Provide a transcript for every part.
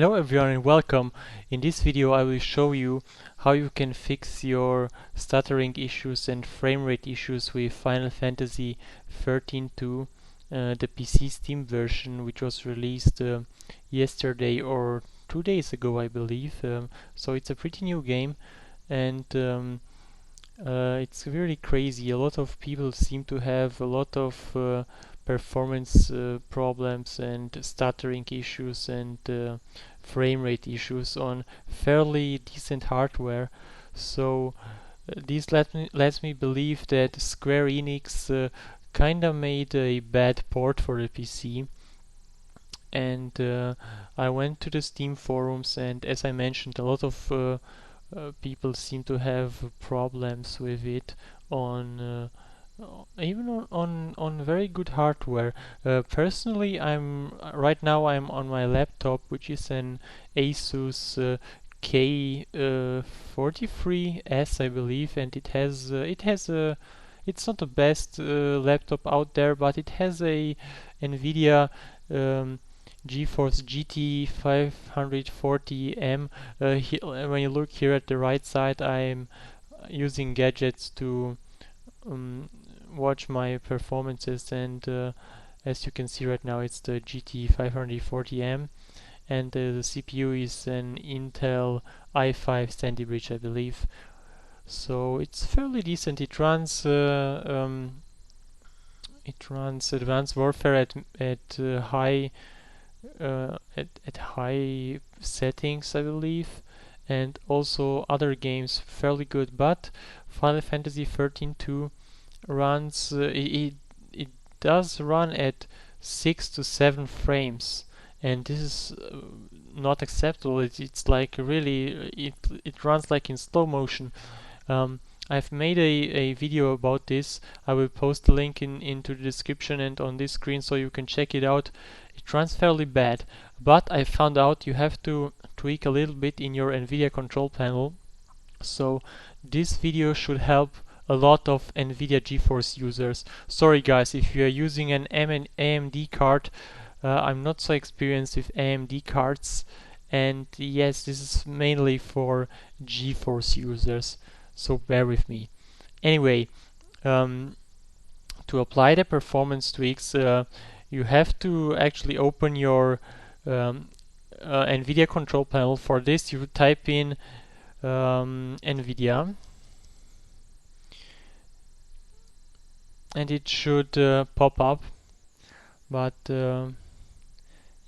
Hello everyone and welcome. In this video I will show you how you can fix your stuttering issues and frame rate issues with Final Fantasy XIII-2, the PC Steam version, which was released yesterday or 2 days ago, I believe. So it's a pretty new game, and it's really crazy. A lot of people seem to have a lot of performance problems and stuttering issues and frame rate issues on fairly decent hardware. So this lets me believe that Square Enix kinda made a bad port for the PC. And I went to the Steam forums, and as I mentioned, a lot of people seem to have problems with it on even on very good hardware. Personally, I'm right now I'm on my laptop, which is an Asus K43S, I believe, and it has a it's not the best laptop out there, but it has a Nvidia GeForce GT 540M. When you look here at the right side, I'm using gadgets to watch my performances, and as you can see right now, it's the GT 540M, and the CPU is an Intel i5 Sandy Bridge, I believe. So it's fairly decent. It runs Advanced Warfare at high settings, I believe, and also other games fairly good. But Final Fantasy XIII-2 runs it does run at 6 to 7 frames, and this is not acceptable. It's like really it runs like in slow motion. I've made a video about this. I will post the link into the description and on this screen so you can check it out. It runs fairly bad, but I found out you have to tweak a little bit in your Nvidia control panel. So this video should help a lot of Nvidia GeForce users. Sorry guys, if you are using an AMD card, I'm not so experienced with AMD cards, and yes, this is mainly for GeForce users, so bear with me. Anyway, to apply the performance tweaks, you have to actually open your Nvidia control panel. For this, you type in Nvidia, and it should pop up, but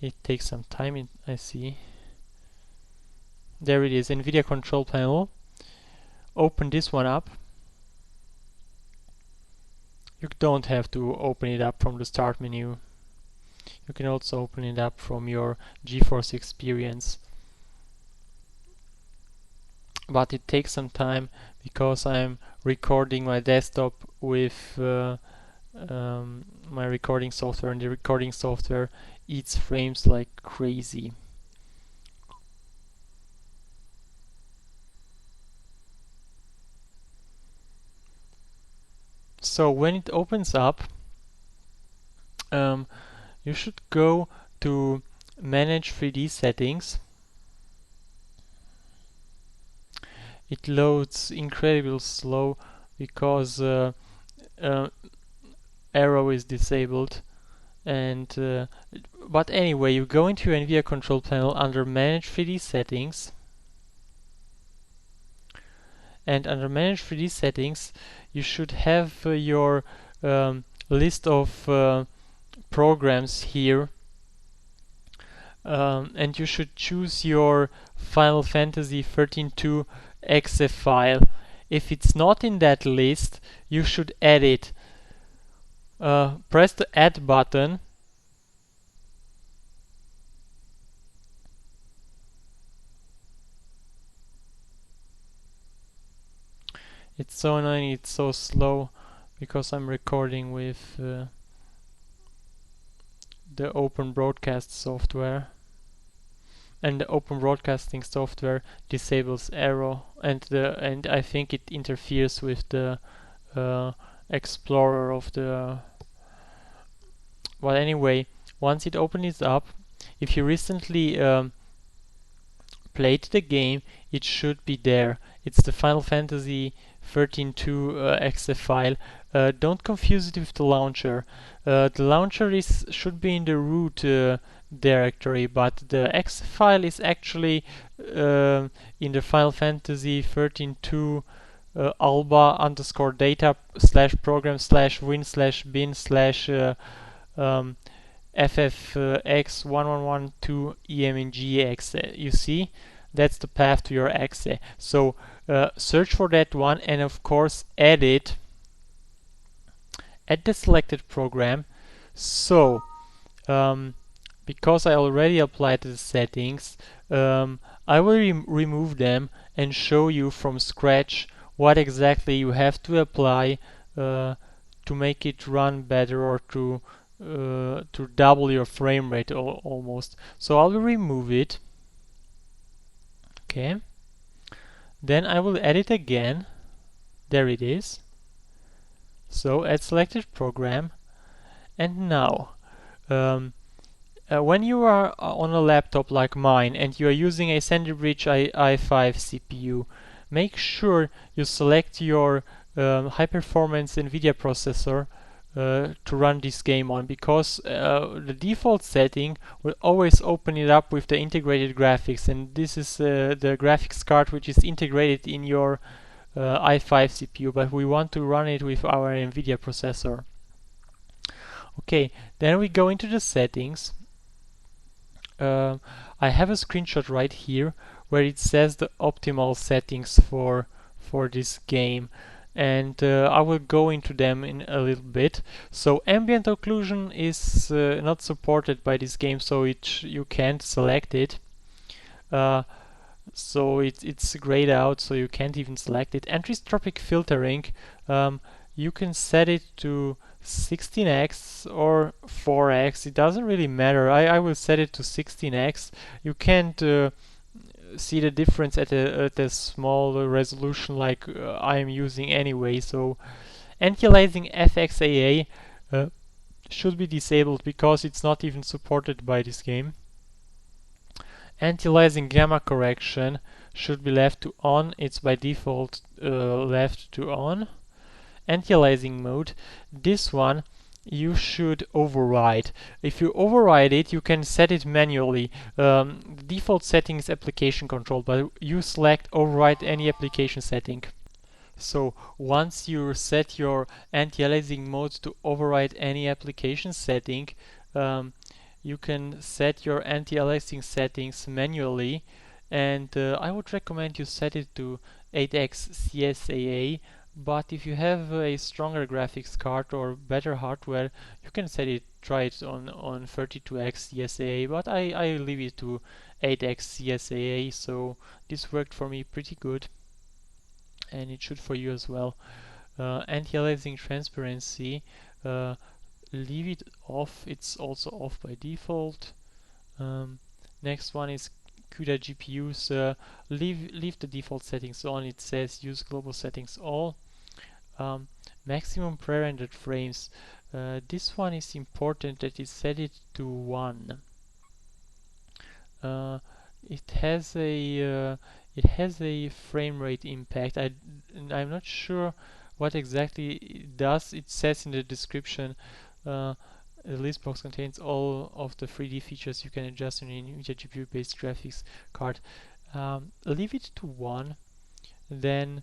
it takes some time. I see. There it is, Nvidia control panel. Open this one up. You don't have to open it up from the start menu. You can also open it up from your GeForce experience. But it takes some time because I'm recording my desktop with my recording software, and the recording software eats frames like crazy. So when it opens up, you should go to Manage 3D Settings. It loads incredibly slow because arrow is disabled, and but anyway, you go into your Nvidia control panel under Manage 3D Settings, and under Manage 3D Settings you should have your list of programs here, and you should choose your Final Fantasy XIII-2 exe file. If it's not in that list, you should add it. Press the add button, it's so annoying, it's so slow because I'm recording with the Open Broadcast software, and the Open Broadcasting software disables arrow, and I think it interferes with the explorer of the. Well, anyway, once it opens up, if you recently played the game, it should be there. It's the Final Fantasy XIII-2 exe file. Don't confuse it with the launcher. The launcher should be in the root directory, but the exe file is actually in the Final Fantasy XIII-2 alba underscore data slash program slash win slash bin slash FFX1112 EMNG exe. You see, that's the path to your exe. So search for that one, and of course add it at the selected program. So because I already applied the settings, I will remove them and show you from scratch what exactly you have to apply to make it run better, or to double your frame rate almost. So I will remove it. Okay. Then I will add it again. There it is. So add selected program. And now, when you are on a laptop like mine and you are using a Sandy Bridge i5 CPU, make sure you select your high performance Nvidia processor to run this game on, because the default setting will always open it up with the integrated graphics, and this is the graphics card which is integrated in your i5 CPU, but we want to run it with our Nvidia processor. Okay, then we go into the settings. I have a screenshot right here where it says the optimal settings for this game, and I will go into them in a little bit. So ambient occlusion is not supported by this game, so you can't select it. So it's grayed out, so you can't even select it. Anisotropic filtering, you can set it to 16x or 4x. It doesn't really matter. I will set it to 16x. You can't see the difference at a small resolution like I am using anyway. So antialiasing FXAA should be disabled because it's not even supported by this game. Antialiasing gamma correction should be left to on. It's by default left to on. Antialiasing mode, this one you should override. If you override it, you can set it manually. The default setting is application control, but you select override any application setting. So once you set your anti-aliasing mode to override any application setting, you can set your anti-aliasing settings manually, and I would recommend you set it to 8x CSAA. But if you have a stronger graphics card or better hardware, you can try it on 32x CSAA, but I leave it to 8x CSAA, so this worked for me pretty good, and it should for you as well. Antialiasing Transparency, leave it off, it's also off by default. Next one is CUDA GPUs, leave the default settings on. It says use global settings all. Maximum pre-rendered frames, this one is important that you set it to 1. It has a frame rate impact. I'm not sure what exactly it does. It says in the description the list box contains all of the 3D features you can adjust on an Nvidia GPU based graphics card. Leave it to 1. Then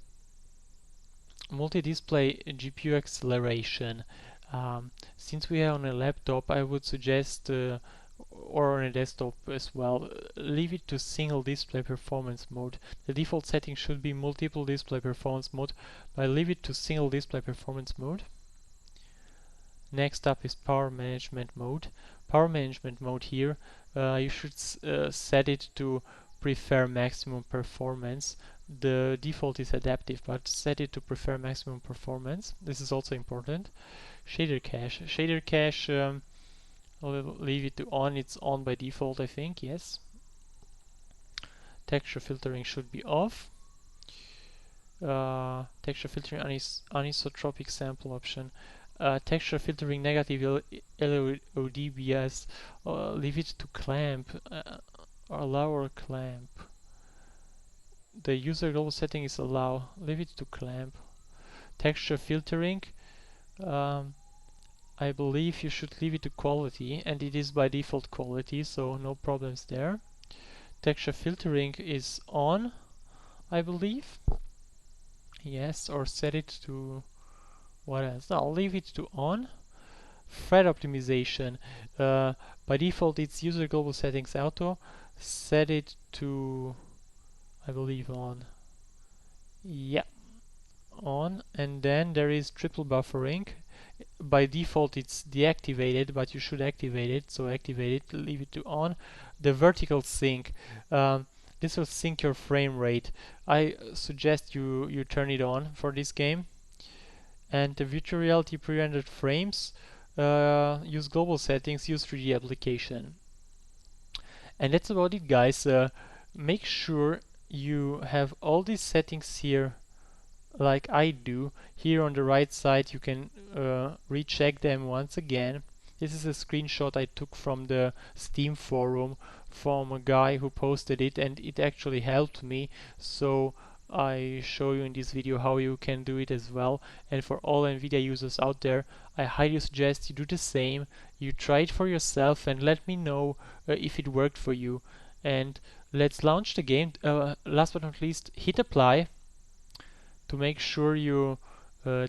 multi-display GPU acceleration. Since we are on a laptop, I would suggest, or on a desktop as well, leave it to single display performance mode. The default setting should be multiple display performance mode, but leave it to single display performance mode. Next up is power management mode. Power management mode here, you should set it to prefer maximum performance. The default is adaptive, but set it to prefer maximum performance. This is also important. Shader cache. Shader cache, I'll leave it to on. It's on by default, I think. Yes. Texture filtering should be off. Texture filtering anisotropic sample option. Texture filtering negative LOD bias. Leave it to clamp. Allow or clamp. the user global setting is allow. Leave it to clamp. Texture filtering. I believe you should leave it to quality, and it is by default quality, so no problems there. Texture filtering is on, I believe. Yes, or set it to what else? No, I'll leave it to on. Thread optimization. By default, it's user global settings auto. Set it to, I believe, on. Yeah, on. And then there is triple buffering. By default it's deactivated, but you should activate it, so activate it, leave it to on. The vertical sync, this will sync your frame rate. I suggest you turn it on for this game. And the virtual reality pre-rendered frames, use global settings, use 3D application. And that's about it, guys. Make sure you have all these settings here like I do. Here on the right side you can recheck them once again. This is a screenshot I took from the Steam forum from a guy who posted it, and it actually helped me, so I show you in this video how you can do it as well. And for all Nvidia users out there, I highly suggest you do the same. You try it for yourself and let me know if it worked for you. And let's launch the game. Last but not least, hit apply to make sure you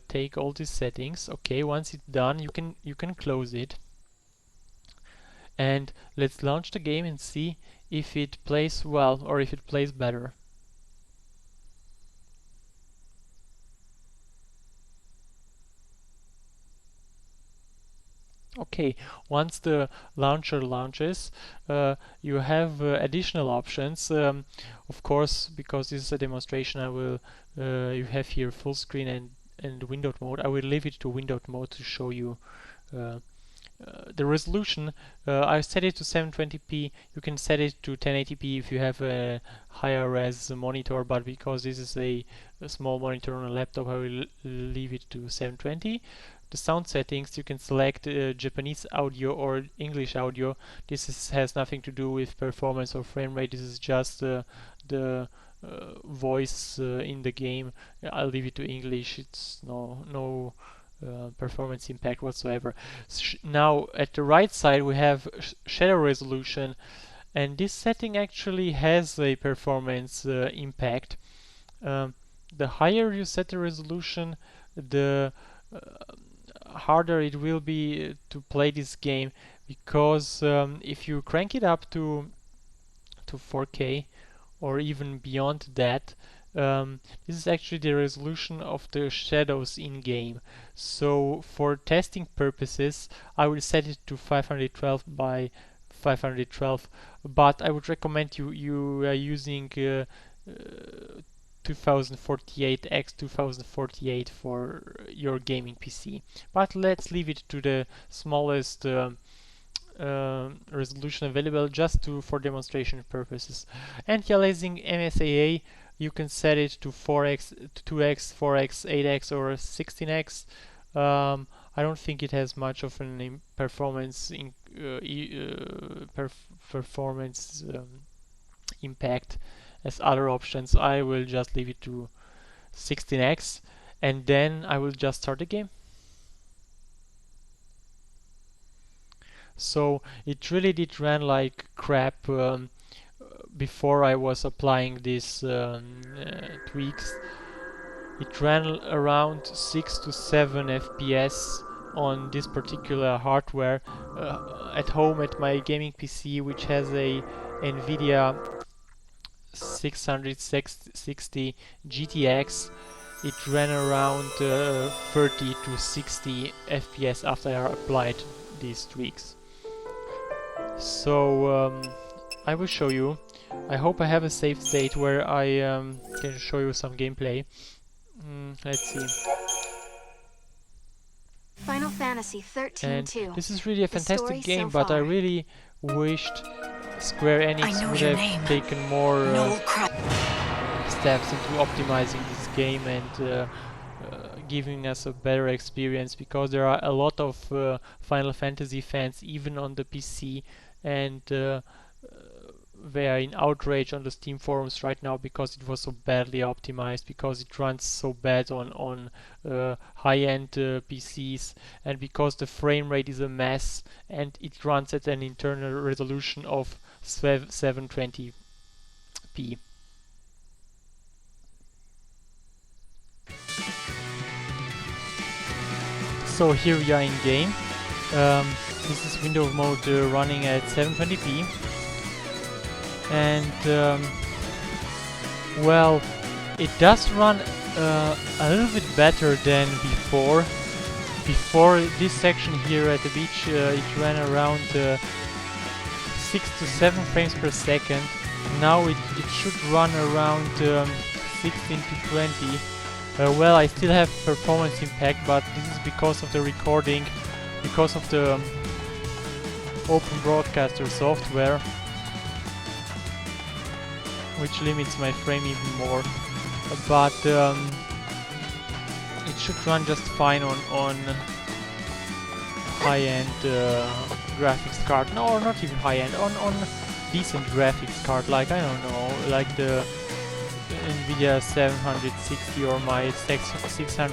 take all these settings. Okay, once it's done, you can close it. And let's launch the game and see if it plays well or if it plays better. Okay, once the launcher launches, you have additional options. Of course, because this is a demonstration, I will you have here full screen and windowed mode. I will leave it to windowed mode to show you the resolution. I set it to 720p. You can set it to 1080p if you have a higher res monitor, but because this is a small monitor on a laptop, I will leave it to 720. The sound settings, you can select Japanese audio or English audio. This has nothing to do with performance or frame rate. This is just the voice in the game. I'll leave it to English. It's no performance impact whatsoever. Now at the right side we have shadow resolution, and this setting actually has a performance impact. The higher you set the resolution, the harder it will be to play this game, because if you crank it up to 4K or even beyond that, this is actually the resolution of the shadows in game. So for testing purposes I will set it to 512 by 512, but I would recommend you using 2048x 2048 for your gaming PC. But let's leave it to the smallest resolution available, just for demonstration purposes. Antialiasing MSAA, you can set it to 4x, 2x, 4x, 8x, or 16x. I don't think it has much of an performance impact as other options. I will just leave it to 16x, and then I will just start the game. So it really did run like crap before I was applying these tweaks. It ran around 6 to 7 FPS on this particular hardware. At home at my gaming PC, which has a Nvidia 660 GTX, it ran around 30 to 60 FPS after I applied these tweaks. So I will show you. I hope I have a save state where I can show you some gameplay. Let's see. Final Fantasy XIII-2. This is really a fantastic game, but I really wished Square Enix would have taken more steps into optimizing this game and giving us a better experience, because there are a lot of Final Fantasy fans even on the PC, and were in outrage on the Steam forums right now because it was so badly optimized, because it runs so bad on high-end PCs, and because the frame rate is a mess, and it runs at an internal resolution of 720p. So here we are in game. This is window mode running at 720p, and well, it does run a little bit better than before. Before this section here at the beach, it ran around 6 to 7 frames per second. Now it should run around 16 to 20. Well, I still have performance impact, but this is because of the recording, because of the Open Broadcaster software, which limits my frame even more. But it should run just fine on high-end graphics card. No, or not even high-end, on decent graphics card, like, I don't know, like the Nvidia 760 or my 660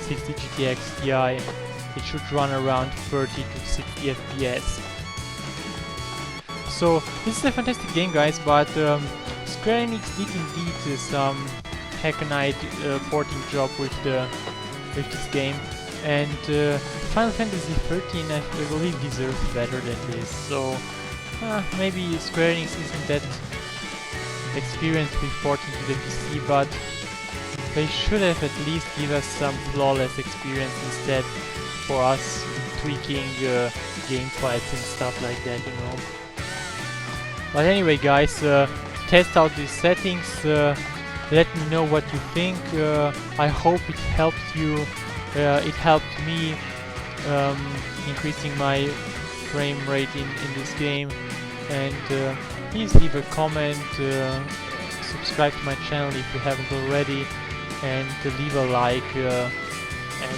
GTX Ti. It should run around 30 to 60 FPS. So this is a fantastic game, guys, but Square Enix did indeed some hackneyed porting job with this game, and Final Fantasy XIII I believe deserves better than this. So maybe Square Enix isn't that experienced with porting to the PC, but they should have at least give us some flawless experience instead for us tweaking game fights and stuff like that, you know. But anyway, guys, test out these settings, let me know what you think. I hope it helped you. It helped me increasing my frame rate in this game, and please leave a comment, subscribe to my channel if you haven't already, and leave a like, and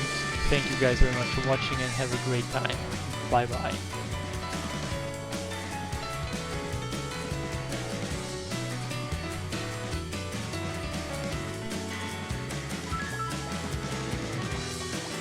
thank you guys very much for watching, and have a great time. Bye bye.